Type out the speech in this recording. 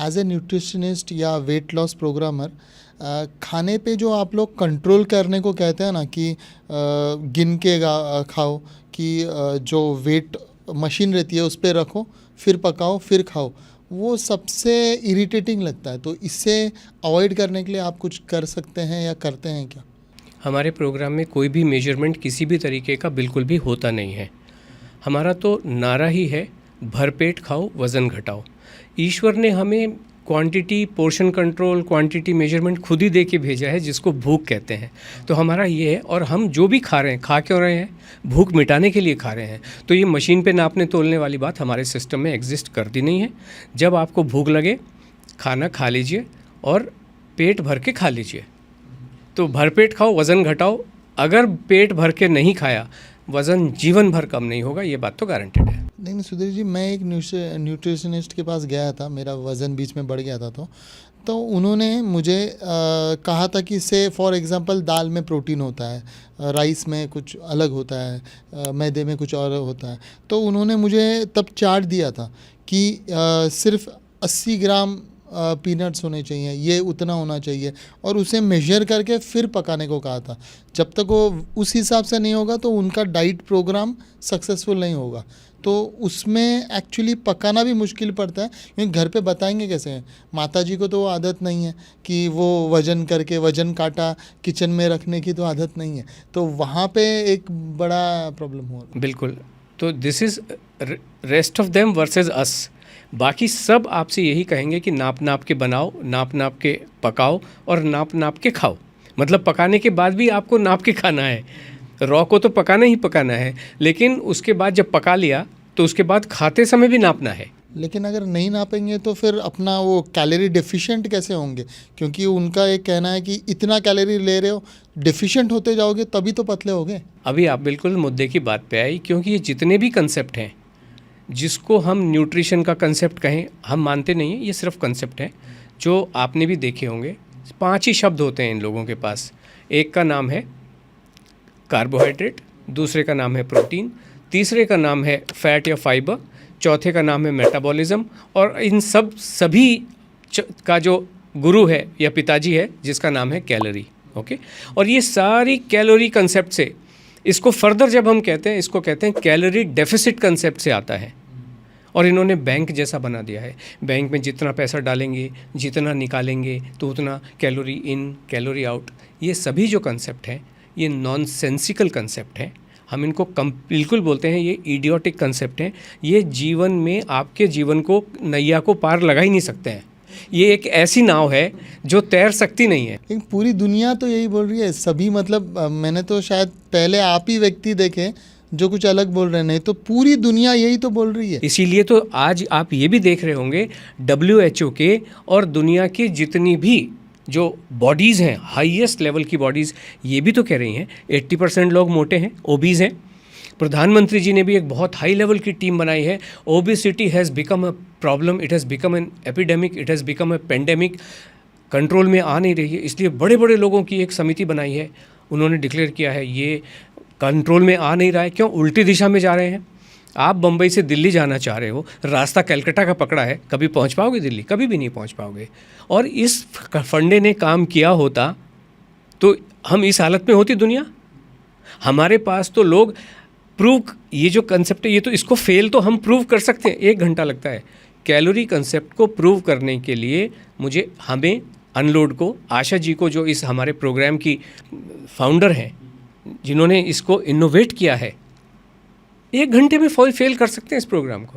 As a nutritionist या weight loss programmer, खाने पे जो आप लोग कंट्रोल करने को कहते हैं ना कि गिन के खाओ, कि जो वेट मशीन रहती है उस पर रखो, फिर पकाओ, फिर खाओ, वो सबसे इरिटेटिंग लगता है। तो इससे अवॉइड करने के लिए आप कुछ कर सकते हैं या करते हैं क्या? हमारे प्रोग्राम में कोई भी मेजरमेंट किसी भी तरीके का बिल्कुल भी होता नहीं है। हमारा तो नारा ही है, भरपेट खाओ, वज़न घटाओ। ईश्वर ने हमें quantity, portion control, quantity measurement खुद ही दे के भेजा है, जिसको भूख कहते हैं। तो हमारा ये है, और हम जो भी खा रहे हैं, खा क्यों रहे हैं? भूख मिटाने के लिए खा रहे हैं। तो ये मशीन पे नापने तोलने वाली बात हमारे सिस्टम में एग्जिस्ट करती नहीं है। जब आपको भूख लगे, खाना खा लीजिए और पेट भर के खा लीजिए। तो भरपेट खाओ, वज़न घटाओ। अगर पेट भर के नहीं खाया, वज़न जीवन भर कम नहीं होगा, ये बात तो गारंटेड है। नहीं सुधीर जी, मैं एक न्यूट्रिशनिस्ट के पास गया था, मेरा वज़न बीच में बढ़ गया था। तो उन्होंने मुझे कहा था कि से फॉर एग्ज़ाम्पल दाल में प्रोटीन होता है, राइस में कुछ अलग होता है, मैदे में कुछ और होता है। तो उन्होंने मुझे तब चार्ट दिया था कि सिर्फ 80 ग्राम पीनट्स होने चाहिए, ये उतना होना चाहिए, और उसे मेजर करके फिर पकाने को कहा था। जब तक वो उस हिसाब से नहीं होगा तो उनका डाइट प्रोग्राम सक्सेसफुल नहीं होगा। तो उसमें एक्चुअली पकाना भी मुश्किल पड़ता है, क्योंकि घर पे बताएंगे कैसे? माता जी को तो वो आदत नहीं है कि वो वज़न करके वज़न काटा किचन में रखने की तो आदत नहीं है। तो वहाँ पे एक बड़ा प्रॉब्लम हो रहा है। बिल्कुल। तो this is rest of them versus us. बाकी सब आपसे यही कहेंगे कि नाप नाप के बनाओ, नाप नाप के पकाओ और नाप नाप के खाओ। मतलब पकाने के बाद भी आपको नाप के खाना है। रॉ को तो पकाना ही पकाना है, लेकिन उसके बाद जब पका लिया तो उसके बाद खाते समय भी नापना है। लेकिन अगर नहीं नापेंगे तो फिर अपना वो कैलोरी डेफिशिएंट कैसे होंगे? क्योंकि उनका एक कहना है कि इतना कैलोरी ले रहे हो, डेफिशिएंट होते जाओगे तभी तो पतले होगे। अभी आप बिल्कुल मुद्दे की बात पे आई, क्योंकि ये जितने भी कंसेप्ट हैं, जिसको हम न्यूट्रिशन का कंसेप्ट कहें, हम मानते नहीं हैं, ये सिर्फ कंसेप्ट है। जो आपने भी देखे होंगे, 5 ही शब्द होते हैं इन लोगों के पास। एक का नाम है कार्बोहाइड्रेट, दूसरे का नाम है प्रोटीन, तीसरे का नाम है फैट या फाइबर, चौथे का नाम है मेटाबॉलिज्म, और इन सभी का जो गुरु है या पिताजी है, जिसका नाम है कैलोरी। ओके। और ये सारी कैलोरी कंसेप्ट से, इसको फर्दर जब हम कहते हैं, इसको कहते हैं कैलोरी डेफिसिट कंसेप्ट से आता है। और इन्होंने बैंक जैसा बना दिया है। बैंक में जितना पैसा डालेंगे, जितना निकालेंगे, तो उतना कैलोरी इन, कैलोरी आउट। ये सभी जो कंसेप्ट हैं, ये नॉनसेंसिकल कंसेप्ट हैं। हम इनको बिल्कुल बोलते हैं, ये इडियोटिक कंसेप्ट हैं। ये जीवन में आपके जीवन को, नैया को पार लगा ही नहीं सकते हैं। ये एक ऐसी नाव है जो तैर सकती नहीं है। लेकिन पूरी दुनिया तो यही बोल रही है सभी। मतलब मैंने तो शायद पहले आप ही व्यक्ति देखे जो कुछ अलग बोल रहे हैं, नहीं तो पूरी दुनिया यही तो बोल रही है। इसीलिए तो आज आप ये भी देख रहे होंगे, WHO के और दुनिया की जितनी भी जो बॉडीज़ हैं, हाईएस्ट लेवल की बॉडीज़, ये भी तो कह रही हैं 80% लोग मोटे हैं, ओबीज़ हैं। प्रधानमंत्री जी ने भी एक बहुत हाई लेवल की टीम बनाई है। Obesity has become a problem, it has become an epidemic, it has become a pandemic. Control में आ नहीं रही है, इसलिए बड़े बड़े लोगों की एक समिति बनाई है। उन्होंने डिक्लेयर किया है ये कंट्रोल में आ नहीं रहा है। क्यों? उल्टी दिशा में जा रहे हैं। आप बम्बई से दिल्ली जाना चाह रहे हो, रास्ता कलकत्ता का पकड़ा है, कभी पहुंच पाओगे दिल्ली? कभी भी नहीं पहुंच पाओगे। और इस फंडे ने काम किया होता तो हम इस हालत में होती दुनिया? हमारे पास तो लोग प्रूव, ये जो कंसेप्ट है, ये तो इसको फेल तो हम प्रूव कर सकते हैं, 1 घंटा लगता है। कैलोरी कंसेप्ट को प्रूव करने के लिए हमें अनलोड को, आशा जी को, जो इस हमारे प्रोग्राम की फाउंडर हैं, जिन्होंने इसको इनोवेट किया है, 1 घंटे में फेल कर सकते हैं इस प्रोग्राम को।